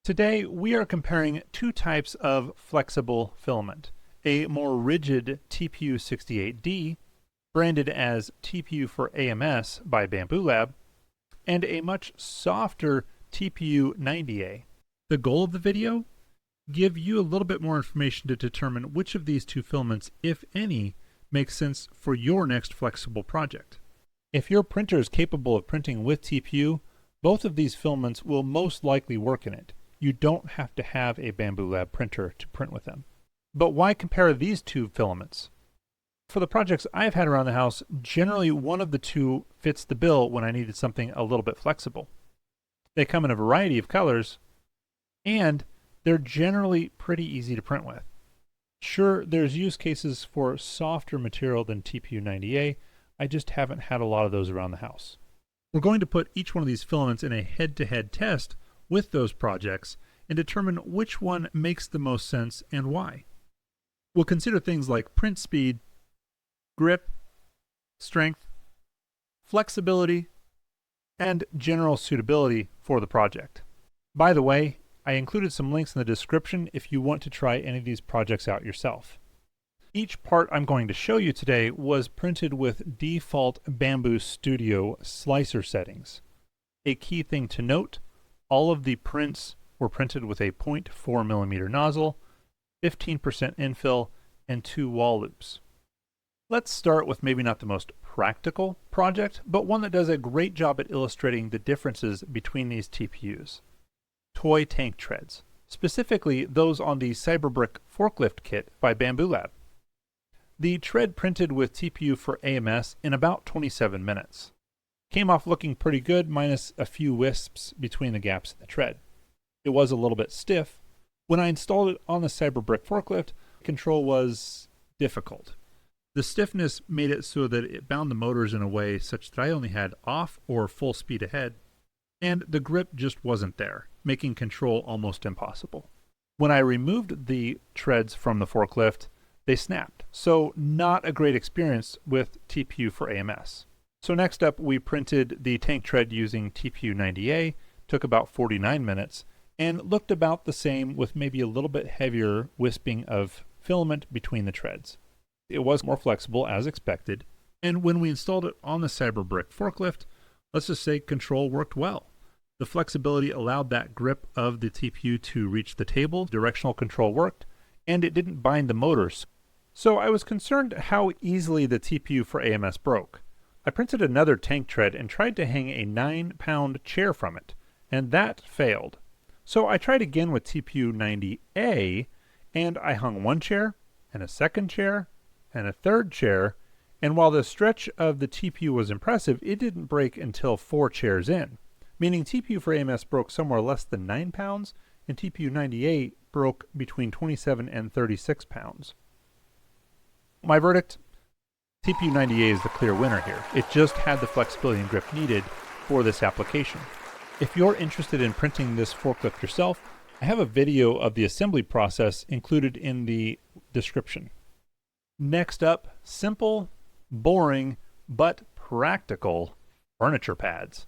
Today, we are comparing two types of flexible filament, a more rigid TPU 68D, branded as TPU for AMS by Bambu Lab, and a much softer TPU 90A. The goal of the video? Give you a little bit more information to determine which of these two filaments, if any, makes sense for your next flexible project. If your printer is capable of printing with TPU, both of these filaments will most likely work in it. You don't have to have a Bambu Lab printer to print with them. But why compare these two filaments? For the projects I've had around the house, generally one of the two fits the bill when I needed something a little bit flexible. They come in a variety of colors, and they're generally pretty easy to print with. Sure, there's use cases for softer material than TPU 90A, I just haven't had a lot of those around the house. We're going to put each one of these filaments in a head-to-head test with those projects and determine which one makes the most sense and why. We'll consider things like print speed, grip, strength, flexibility, and general suitability for the project. By the way, I included some links in the description if you want to try any of these projects out yourself. Each part I'm going to show you today was printed with default Bambu Studio slicer settings. A key thing to note, all of the prints were printed with a 0.4mm nozzle, 15% infill, and 2 wall loops. Let's start with maybe not the most practical project, but one that does a great job at illustrating the differences between these TPUs. Toy tank treads, specifically those on the Cyberbrick forklift kit by Bambu Lab. The tread printed with TPU for AMS in about 27 minutes. Came off looking pretty good, minus a few wisps between the gaps in the tread. It was a little bit stiff. When I installed it on the Cyberbrick forklift, control was difficult. The stiffness made it so that it bound the motors in a way such that I only had off or full speed ahead, and the grip just wasn't there, making control almost impossible. When I removed the treads from the forklift, they snapped, so not a great experience with TPU for AMS. So next up, we printed the tank tread using TPU 90A, took about 49 minutes, and looked about the same with maybe a little bit heavier wisping of filament between the treads. It was more flexible as expected, and when we installed it on the Cyberbrick forklift, let's just say control worked well. The flexibility allowed that grip of the TPU to reach the table, directional control worked, and it didn't bind the motors. So I was concerned how easily the TPU for AMS broke. I printed another tank tread and tried to hang a 9-pound chair from it, and that failed. So I tried again with TPU 90A, and I hung one chair, and a second chair, and a third chair, and while the stretch of the TPU was impressive, it didn't break until 4 chairs in, meaning TPU for AMS broke somewhere less than 9 pounds, and TPU 90A broke between 27 and 36 pounds. My verdict? TPU 90A is the clear winner here. It just had the flexibility and grip needed for this application. If you're interested in printing this forklift yourself, I have a video of the assembly process included in the description. Next up, simple, boring, but practical furniture pads.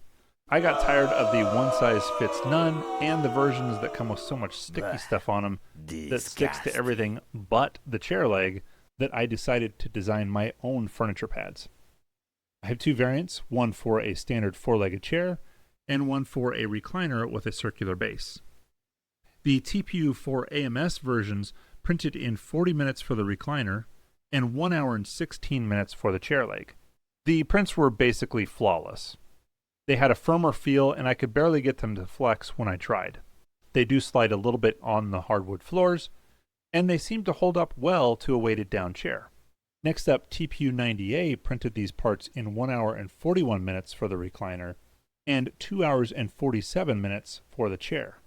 I got tired of the one-size-fits-none and the versions that come with so much sticky stuff on them that sticks to everything but the chair leg, that I decided to design my own furniture pads. I have 2 variants, one for a standard 4-legged chair and one for a recliner with a circular base. The TPU for AMS versions printed in 40 minutes for the recliner and 1 hour and 16 minutes for the chair leg. The prints were basically flawless. They had a firmer feel and I could barely get them to flex when I tried. They do slide a little bit on the hardwood floors, and they seem to hold up well to a weighted down chair. Next up, TPU 90A printed these parts in 1 hour and 41 minutes for the recliner and 2 hours and 47 minutes for the chair.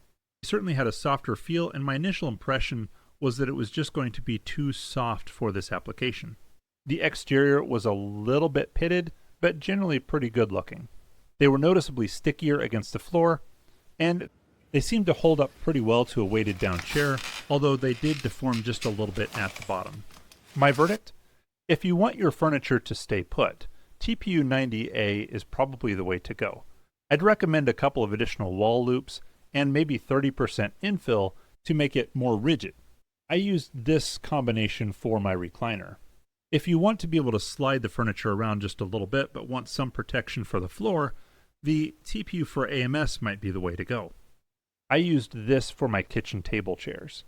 It certainly had a softer feel, and my initial impression was that it was just going to be too soft for this application. The exterior was a little bit pitted, but generally pretty good looking. They were noticeably stickier against the floor, and they seemed to hold up pretty well to a weighted down chair, although they did deform just a little bit at the bottom. My verdict? If you want your furniture to stay put, TPU 90A is probably the way to go. I'd recommend a couple of additional wall loops and maybe 30% infill to make it more rigid. I used this combination for my recliner. If you want to be able to slide the furniture around just a little bit but want some protection for the floor, the TPU for AMS might be the way to go. I used this for my kitchen table chairs.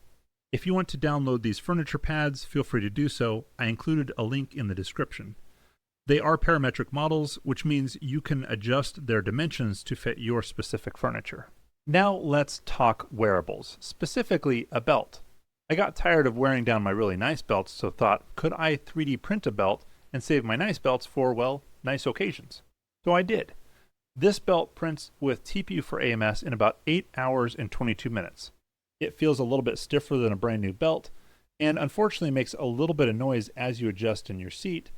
If you want to download these furniture pads, feel free to do so. I included a link in the description. They are parametric models, which means you can adjust their dimensions to fit your specific furniture. Now let's talk wearables, specifically a belt. I got tired of wearing down my really nice belts, so thought, could I 3D print a belt and save my nice belts for, well, nice occasions? So I did. This belt prints with TPU for AMS in about 8 hours and 22 minutes. It feels a little bit stiffer than a brand new belt, and unfortunately makes a little bit of noise as you adjust in your seat.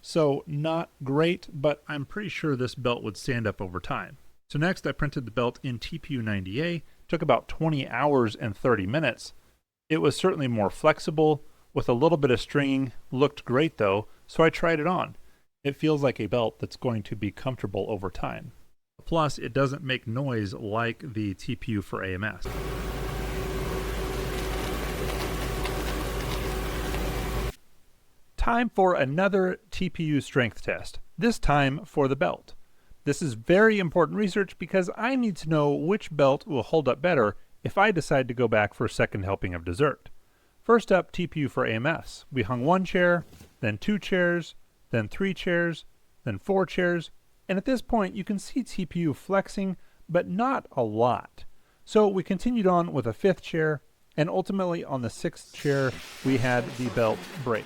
So not great, but I'm pretty sure this belt would stand up over time. So next I printed the belt in TPU 90A, took about 20 hours and 30 minutes. It was certainly more flexible, with a little bit of stringing, looked great though, so I tried it on. It feels like a belt that's going to be comfortable over time. Plus, it doesn't make noise like the TPU for AMS. Time for another TPU strength test, this time for the belt. This is very important research because I need to know which belt will hold up better if I decide to go back for a second helping of dessert. First up, TPU for AMS. We hung 1 chair, then 2 chairs, then 3 chairs, then 4 chairs, and at this point you can see TPU flexing, but not a lot. So we continued on with a 5th chair, and ultimately on the 6th chair we had the belt break.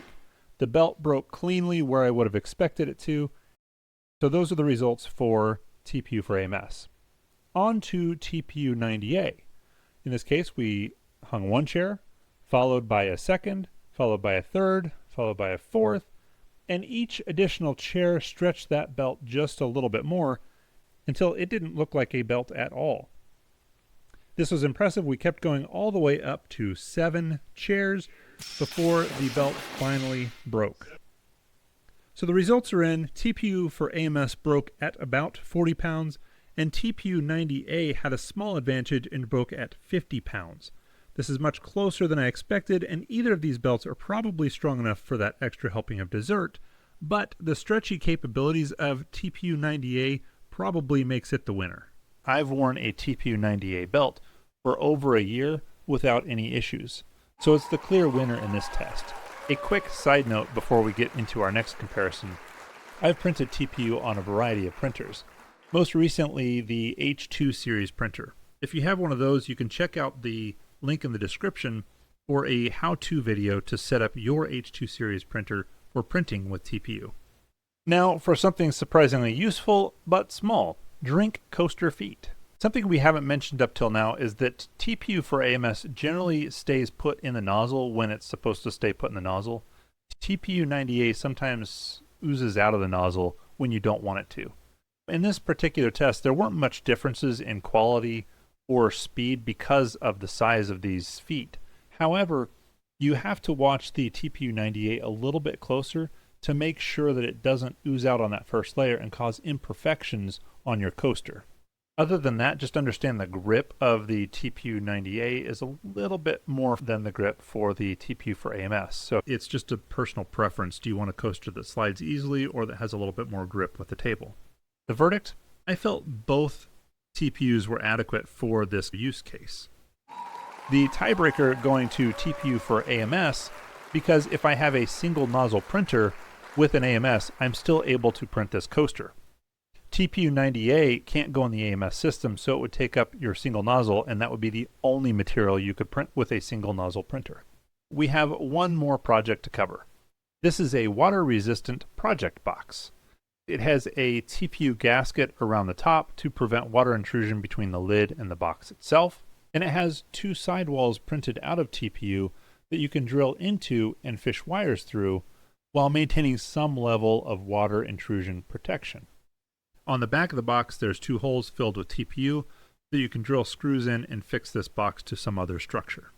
The belt broke cleanly where I would have expected it to, so those are the results for TPU for AMS. On to TPU 90A. In this case we hung 1 chair, followed by a 2nd, followed by a 3rd, followed by a 4th, and each additional chair stretched that belt just a little bit more until it didn't look like a belt at all. This was impressive. We kept going all the way up to 7 chairs before the belt finally broke. So the results are in. TPU for AMS broke at about 40 pounds, and TPU 90A had a small advantage and broke at 50 pounds. This is much closer than I expected, and either of these belts are probably strong enough for that extra helping of dessert, but the stretchy capabilities of TPU 90A probably makes it the winner. I've worn a TPU 90A belt for over a year without any issues, so it's the clear winner in this test. A quick side note before we get into our next comparison. I've printed TPU on a variety of printers, most recently the H2 series printer. If you have one of those, you can check out the link in the description for a how-to video to set up your H2 series printer for printing with TPU. Now for something surprisingly useful but small, drink coaster feet. Something we haven't mentioned up till now is that TPU for AMS generally stays put in the nozzle when it's supposed to stay put in the nozzle. TPU 90A sometimes oozes out of the nozzle when you don't want it to. In this particular test, there weren't much differences in quality or speed because of the size of these feet. However, you have to watch the TPU 90A a little bit closer to make sure that it doesn't ooze out on that first layer and cause imperfections on your coaster. Other than that, just understand the grip of the TPU 90A is a little bit more than the grip for the TPU for AMS. So it's just a personal preference. Do you want a coaster that slides easily or that has a little bit more grip with the table? The verdict? I felt both TPUs were adequate for this use case. The tiebreaker going to TPU for AMS, because if I have a single nozzle printer with an AMS, I'm still able to print this coaster. TPU 90A can't go in the AMS system, so it would take up your single nozzle, and that would be the only material you could print with a single nozzle printer. We have one more project to cover. This is a water-resistant project box. It has a TPU gasket around the top to prevent water intrusion between the lid and the box itself, and it has 2 sidewalls printed out of TPU that you can drill into and fish wires through while maintaining some level of water intrusion protection. On the back of the box, there's 2 holes filled with TPU that you can drill screws in and fix this box to some other structure.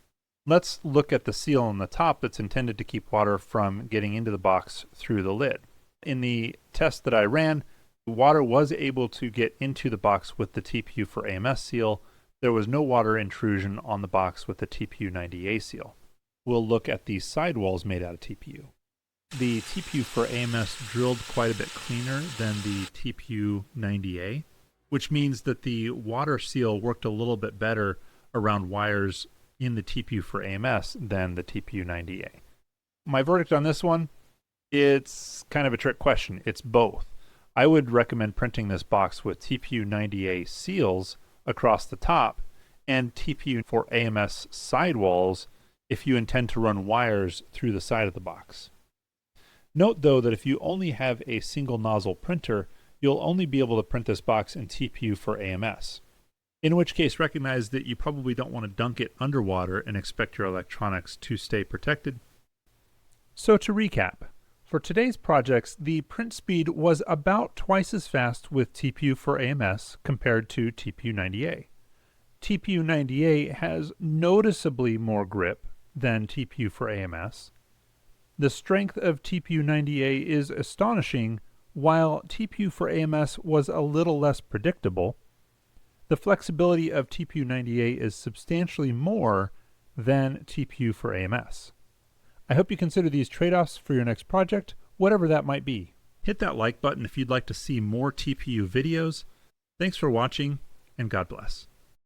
Let's look at the seal on the top that's intended to keep water from getting into the box through the lid. In the test that I ran, Water was able to get into the box with the TPU for AMS seal. There was no water intrusion on the box with the TPU 90A seal. We'll look at the sidewalls made out of TPU. The TPU for AMS drilled quite a bit cleaner than the TPU 90A, which means that the water seal worked a little bit better around wires in the TPU for AMS than the TPU 90A. My verdict on this one, it's kind of a trick question. It's both. I would recommend printing this box with TPU 90A seals across the top and TPU for AMS sidewalls if you intend to run wires through the side of the box. Note though that if you only have a single nozzle printer, you'll only be able to print this box in TPU for AMS. In which case recognize that you probably don't want to dunk it underwater and expect your electronics to stay protected. So to recap, for today's projects, the print speed was about twice as fast with TPU for AMS compared to TPU 90A. TPU 90A has noticeably more grip than TPU for AMS. The strength of TPU 90A is astonishing, while TPU for AMS was a little less predictable. The flexibility of TPU 90A is substantially more than TPU for AMS. I hope you consider these trade-offs for your next project, whatever that might be. Hit that like button if you'd like to see more TPU videos. Thanks for watching, and God bless.